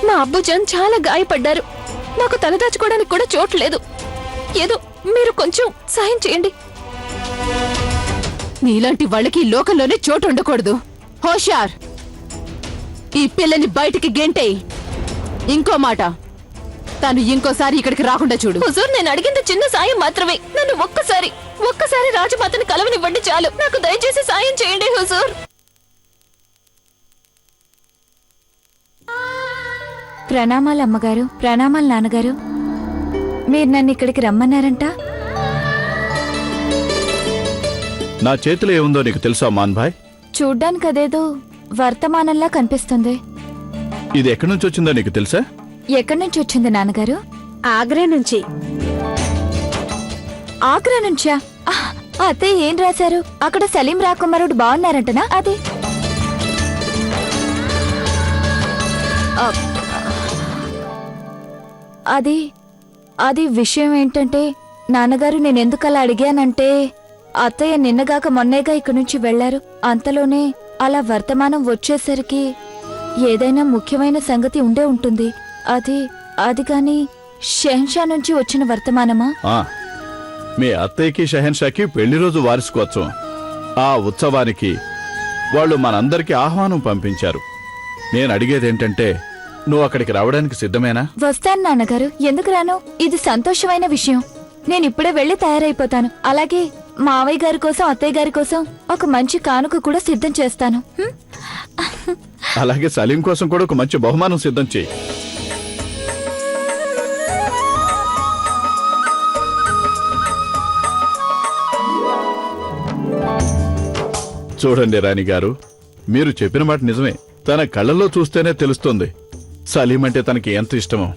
మా అబ్బుజాన్ చాలా గాయపడ్డారు. నాకు తలదాచుకోవడానికి కూడా చోటు లేదు. ఏదో మీరు కొంచెం సాయం చేయండి. నీలాంటి వాళ్ళకి ఈ లోకంలోనే చోటు ఉండకూడదు. హోషార్, ఈ పిల్లని బయటికి గెంటేయ్. ఇంకో మాట, తను ఇంకోసారి ఇక్కడికి రాకుండా చూడు. హుజూర్, నేను అడిగింది చిన్న సాయం మాత్రమే. నన్ను ఒక్కసారి రాజమాతని కలవనివ్వండి చాలు. నాకు దయచేసి సాయం చేయండి హుజూర్. ప్రణామాలు అమ్మగారు. ప్రణామాలు నాన్నగారు. మీరు నన్ను ఇక్కడికి రమ్మన్నారంట. నా చేతిలో ఏముందో నీకు తెలుసా మాన్ భాయ్? చూడ్డానికి అదేదో వర్తమానంలా కనిపిస్తుంది. ఇది ఎక్కడి నుంచి వచ్చిందో నీకు తెలుసా? ఎక్కడి నుంచి వచ్చింది నాన్నగారు? ఆగ్రా నుంచి. ఆగ్రా నుంచా? అతే ఏం రాశారు? అక్కడ సలీం రాకుమారుడు బాగున్నారంటనా? అది విషయం ఏంటంటే నాన్నగారు, నేనెందుకు అలా అడిగానంటే అత్తయ్య నిన్నగాక మొన్నేగా ఇక్కడి నుంచి వెళ్లారు. అంతలోనే అలా వర్తమానం వచ్చేసరికి ఏదైనా ముఖ్యమైన సంగతి ఉండే ఉంటుంది. అది కాని షెహన్షా నుంచి వచ్చిన వర్తమానమా? మీ అత్తయ్యకి షెహన్షాకి పెళ్లి రోజు వార్షికోత్సవం. ఆ ఉత్సవానికి వాళ్ళు మనందరికీ ఆహ్వానం పంపించారు. నేను అడిగేదేంటంటే, నువ్వు అక్కడికి రావడానికి సిద్ధమేనా? వస్తాను నాన్నగారు, ఎందుకు రాను? ఇది సంతోషమైన విషయం. నేనిప్పుడే వెళ్లి తయారైపోతాను. అలాగే మావయ్య గారి కోసం, అత్తయ్య గారి కోసం ఒక మంచి కానుక కూడా సిద్ధం చేస్తాను. అలాగే సలీం కోసం కూడా ఒక మంచి బహుమానం సిద్ధం చేయి. చూడండి రాణి గారు, మీరు చెప్పిన మాట నిజమే. తన కళ్ళల్లో చూస్తేనే తెలుస్తుంది సలీం అంటే తనకి ఎంత ఇష్టమో.